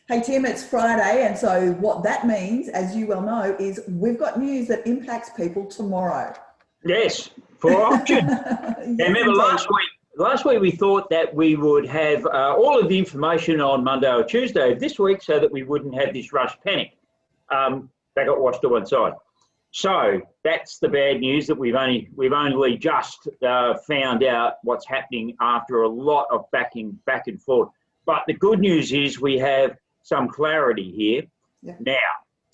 Hey Tim, it's Friday, and so what that means, as you well know, is we've got news that impacts people tomorrow. Yes, for auction. Yes, Remember last week we thought that we would have all of the information on Monday or Tuesday of this week so that we wouldn't have this rush panic. That got washed to one side. So that's the bad news, that we've only just found out what's happening after a lot of back and forth. But the good news is we have some clarity here now.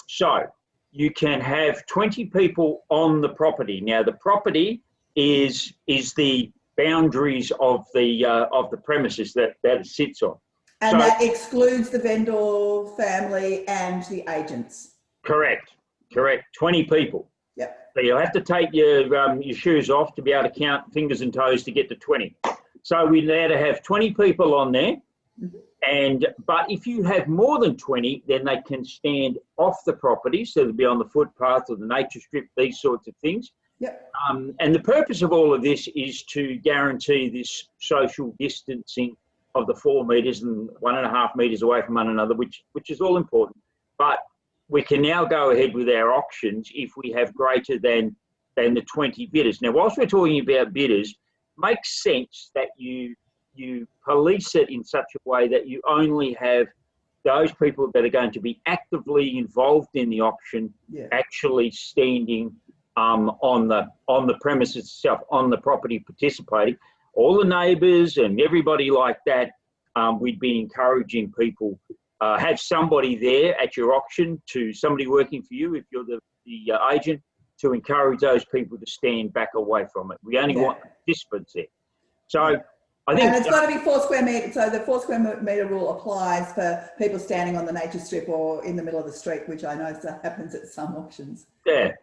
So you can have 20 people on the property. Now the property is the boundaries of the premises that it sits on. And so, that excludes the vendor, family, and the agents. Correct. 20 people. Yep. So you'll have to take your shoes off to be able to count fingers and toes to get to 20. So we now to have 20 people on there. Mm-hmm. But if you have more than 20, then they can stand off the property, so they'll be on the footpath or the nature strip, these sorts of things. Yep. And the purpose of all of this is to guarantee this social distancing of the 4 metres and 1.5 metres away from one another, which is all important. But we can now go ahead with our auctions if we have greater than the 20 bidders. Now, whilst we're talking about bidders, it makes sense that you police it in such a way that you only have those people that are going to be actively involved in the auction actually standing on the premises itself, on the property, participating. All the neighbours and everybody like that, we'd be encouraging people, have somebody there at your auction, somebody working for you if you're the agent, to encourage those people to stand back away from it. We only want participants there. So I think, and it's got to be 4 square metres, so the 4 square metre rule applies for people standing on the nature strip or in the middle of the street, which I know happens at some auctions. Yeah.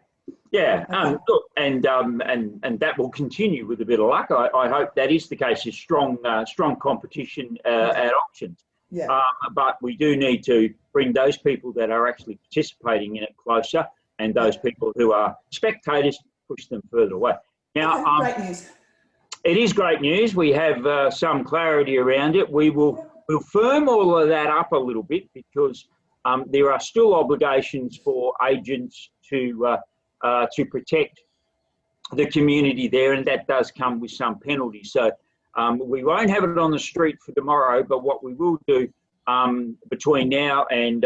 Okay. Look, and that will continue with a bit of luck. I hope that is the case. There's strong competition at auctions. Yeah. But we do need to bring those people that are actually participating in it closer, and those people who are spectators, push them further away. Now, great news. It is great news. We have some clarity around it. We'll firm all of that up a little bit, because there are still obligations for agents to protect the community there, and that does come with some penalties. So we won't have it on the street for tomorrow, but what we will do between now and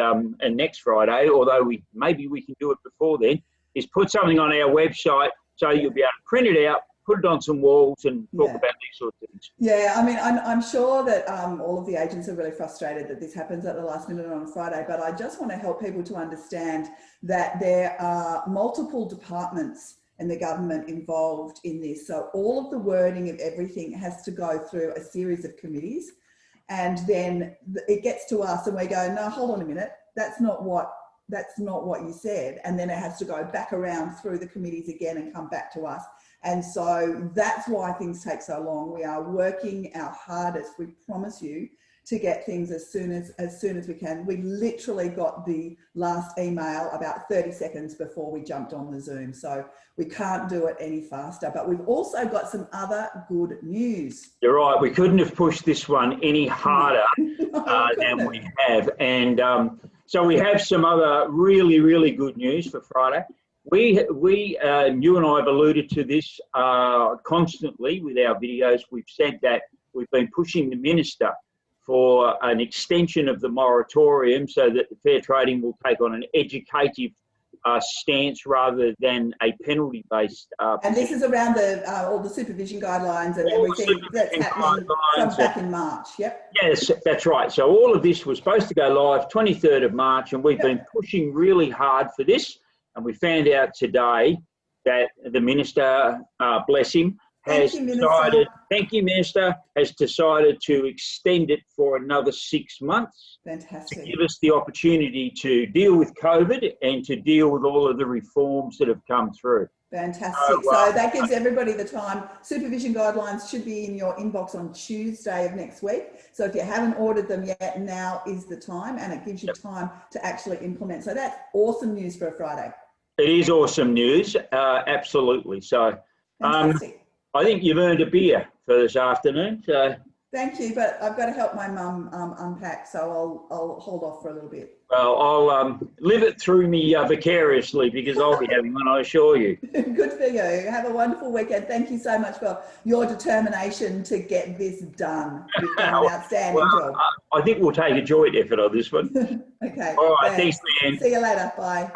next Friday, although maybe we can do it before then, is put something on our website so you'll be able to print it out, put it on some walls and talk about these sorts of things. Yeah, I mean, I'm sure that all of the agents are really frustrated that this happens at the last minute on a Friday, but I just want to help people to understand that there are multiple departments in the government involved in this. So all of the wording of everything has to go through a series of committees, and then it gets to us and we go, no, hold on a minute, that's not what you said. And then it has to go back around through the committees again and come back to us. And so that's why things take so long. We are working our hardest, we promise you, to get things as soon as we can. We literally got the last email about 30 seconds before we jumped on the Zoom. So we can't do it any faster, but we've also got some other good news. You're right. We couldn't have pushed this one any harder than we have. And so we have some other really, really good news for Friday. You and I have alluded to this constantly with our videos. We've said that we've been pushing the Minister for an extension of the moratorium so that the fair trading will take on an educative stance rather than a penalty-based. And this is around all the supervision guidelines and everything that's happening from back in March. Yep. Yes, that's right. So all of this was supposed to go live 23rd of March, and we've been pushing really hard for this. And we found out today that the Minister, bless him, has decided to extend it for another 6 months. Fantastic. To give us the opportunity to deal with COVID and to deal with all of the reforms that have come through. Fantastic. So that gives everybody the time. Supervision guidelines should be in your inbox on Tuesday of next week. So if you haven't ordered them yet, now is the time, and it gives you time to actually implement. So that's awesome news for a Friday. It is awesome news, absolutely. So fantastic. I think you've earned a beer for this afternoon. So Thank you, but I've got to help my mum unpack, so I'll hold off for a little bit. Well, I'll live it through me vicariously, because I'll be having one, I assure you. Good for you. Have a wonderful weekend. Thank you so much for your determination to get this done. You've done an outstanding job. I think we'll take a joint effort on this one. Okay. All right, thanks, Leanne. See you later. Bye.